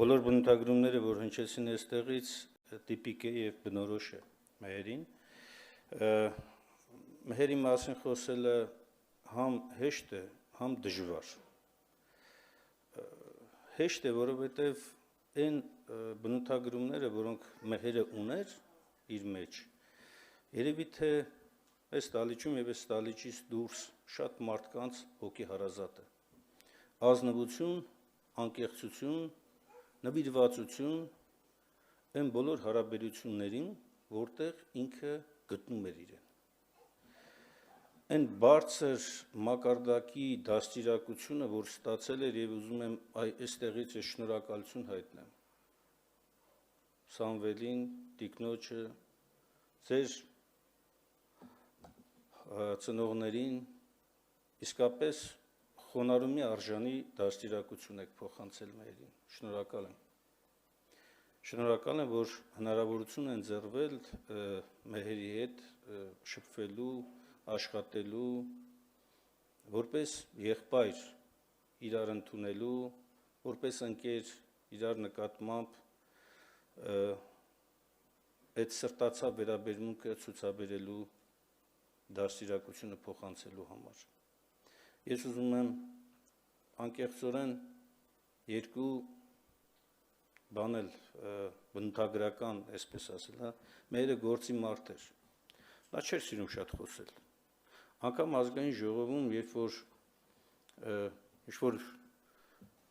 Բոլոր բնութագրումները, որ հնչեցին այստեղից, տիպիկ է եւ բնորոշ է մեհերին։ Մեհերի մասին խոսելը համ հեշտ է, համ դժվար։ Հեշտ է, որովհետեւ այն բնութագրումները, որոնք մեհերը ուներ իր մեջ, երևի թե այս տալիճում եւ այս տալիճից դուրս շատ մարդկանց հոգի հարազատ է։ Ազնվություն, անկեղծություն, նվիրվածություն այն բոլոր հարաբերություններին, որտեղ ինքը գտնում էր իրեն։ Այն բարձր մակարդակի դաստիարակությունը, որ ստացել էր եւ ուզում եմ այստեղից շնորհակալություն հայտնեմ Սամվելին, տիկնոջը, ձեր ծնողներին, իսկապես խոնարհումի արժանի դաստիարակություն եք փոխանցել մեհերին։ Շնորհակալ եմ, որ հնարավորություն են ձեռվել մեհերի հետ շփվելու, աշխատելու, որպես եղբայր իրար ընդունելու, որպես ընկեր իրար նկատմամբ այդ սրտացավ վերաբերմունքը ցուցաբերելու դաստիարակությունը փոխանցելու համար։ Ես ուզում եմ անկեղծորեն երկու բան էլ բնութագրական, այսպես ասել, հա, մերը գործի մարդ էր։ Նա չէր սիրում շատ խոսել։ Անկամ ազգային ժողովում, երբ որ ինչ-որ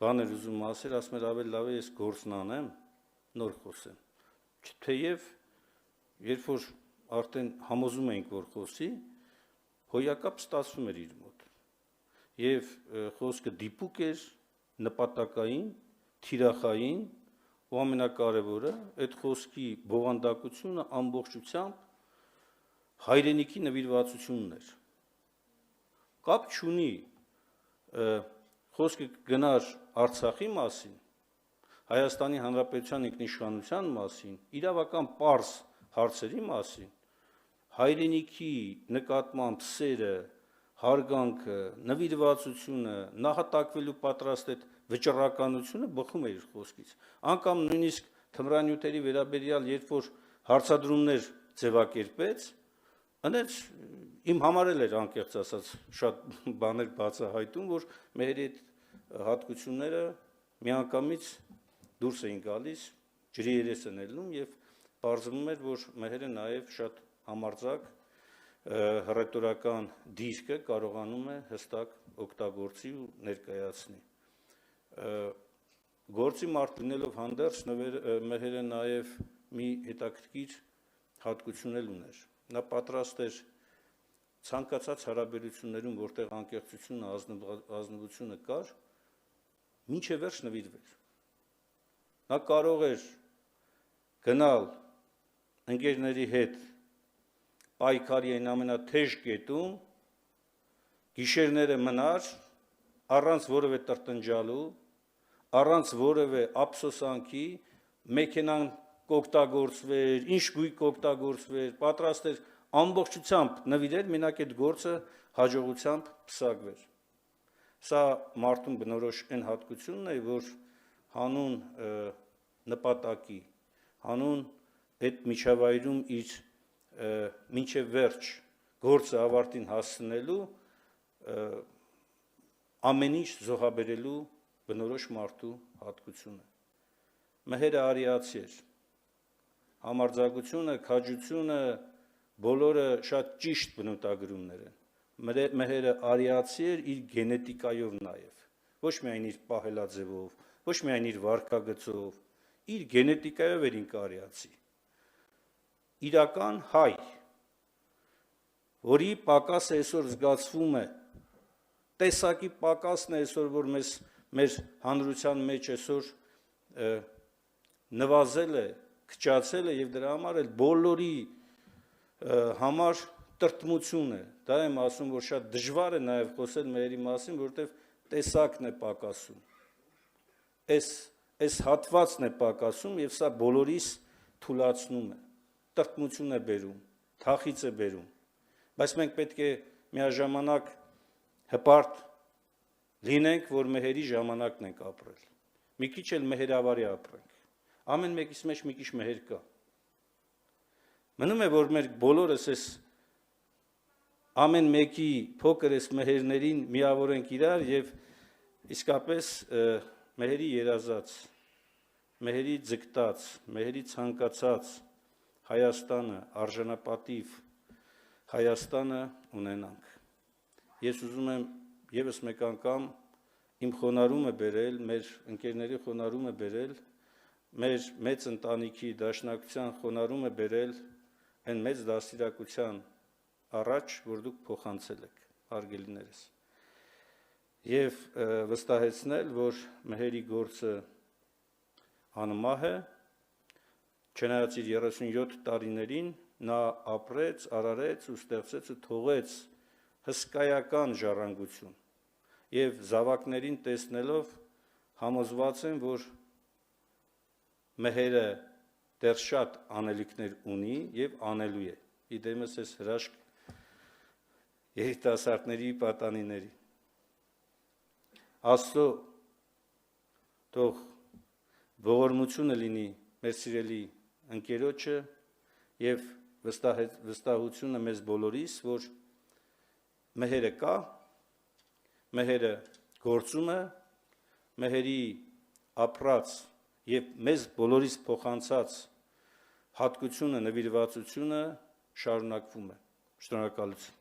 բան էր ուզում ասել, ասում էր ավելի լավ է ես գործն անեմ, նոր խոսեմ։ Թեև երբ որ արդեն համոզում էինք, որ խոսի, հոյակապ ստացվում էր իր մոտ։ Եվ խոսքը դիպուկ էր, նպատակային, թիրախային, ու ամենակարևորը այդ խոսքի բովանդակությունը ամբողջությամբ հայրենիքի նվիրվածությունն էր։ Կապ չունի խոսքը գնար Արցախի մասին, Հայաստանի Հանրապետության ինքնիշխանության մասին, իրավական պարզ հարցերի մասին, հայրենիքի նկատմամբ սերը, հարգանքը, նվիրվածությունը, նախատակվելու պատրաստ այդ վճռականությունը բխում է իր խոսքից։ Անկամ նույնիսկ թմրանյութերի վերաբերյալ, երբ որ հարցադրումներ ձևակերպեց, այնց իմ համար էլ էր անկեղծ ասած շատ բաներ բացահայտում, որ մեր այդ հատկությունները միանգամից դուրս էին գալիս, ջրի երես են ելնում եւ պարզվում էր, որ մեհերը նաեւ շատ համարձակ հռետորական դիրքը կարողանում է հստակ օգտագործի ու ներկայացնի։ Գործի մարդ լինելով հանդերձ մեհերը նաեւ մի հետաքրքիր հատկություն էլ ուներ։ Նա պատրաստ էր ցանկացած հարաբերություններում, որտեղ անկեղծությունը, ազնվությունը կար, մինչև վերջ նվիրվել։ Նա կարող էր գնալ ընկերների հետ պայքարի այն ամենաթեժ կետում, գիշերները մնար, առանց որևէ տրտնջալու, առանց որևէ ափսոսանքի, մեքենան կօգտագործվեր, ինչ գույք կօգտագործվեր, պատրաստ էր ամբողջությամբ նվիրել, մենակ այդ գործը հաջողությամբ փսակվեր։ Սա մարդուն բնորոշ այն հատկությունն է, որ հանուն նպատակի, հանուն այդ միջավայրում իր մինչև վերջ գործը ավարտին հասցնելու ամեն ինչ զոհաբերելու բնորոշ մարդու հատկությունը։ Մեհերը արիացի էր, համարձակությունը, քաջությունը, բոլորը շատ ճիշտ բնութագրումներ են։ Մեհերը արիացի էր իր գենետիկայով նաև, ոչ միայն իր պահելաձևով, ոչ միայն իր վարքագծով, իր գենետիկայով էր ինքը արիացի։ Իրական հայ, որի պակասը այսօր զգացվում է, տեսակի պակասն է այսօր, որ մեր հանրության մեջ այսօր նվազել է, քչացել է եւ դրա համար էլ բոլորի համար տրտմություն է։ Դա եմ ասում, որ շատ դժվար է նաեւ խոսել մեհերի մասին, որովհետեւ տեսակն է պակասում։ Այս հատվածն է պակասում եւ սա բոլորիս թուլացնում է, տրտմություն է բերում, թախիծ է բերում, բայց մենք պետք է միաժամանակ հպարտ լինենք, որ մեհերի ժամանակն ենք ապրել։ մի քիչ էլ մեհերավարի ապրենք։ Ամեն մեկից մեջ մի քիչ մեհեր կա։ Մնում է, որ մեր բոլորս այս ամեն մեկի փոքր այս մեհերներին միավորենք իրար եւ իսկապես մեհերի երազած, մեհերի ձգտած, մեհերի ցանկացած Հայաստանը, արժանապատիվ Հայաստանը ունենանք։ Ես ուզում եմ եւս մեկ անգամ իմ խոնարհումը բերել, մեր ընկերների խոնարհումը բերել, մեր մեծ ընտանիքի դաշնակցության խոնարհումը բերել այն մեծ դաստիարակության առաջ, որ դուք փոխանցել եք, հարգելիներս։ Եվ վստահեցնել, որ մեհերի գործը անմահ է, չնայած իր 37 տարիներին նա ապրեց, արարեց ու ստեղծեց ու թողեց հսկայական ժառանգություն եւ զավակներին տեսնելով համոզված եմ, որ մեհերը դեռ շատ անելիքներ ունի եւ անելու է։ Իդեմս էս հրաշք երիտասարդների պատանիների։ Աստծո թող ողորմությունը լինի մեր սիրելի ընկերոջը եւ վստահությունը մեզ բոլորիս, որ մեհերը կա, մեհերը գործում է, մեհերի ապրած եւ մեզ բոլորիս փոխանցած հատկությունը, նվիրվածությունը շարունակվում է։ Շնորհակալություն։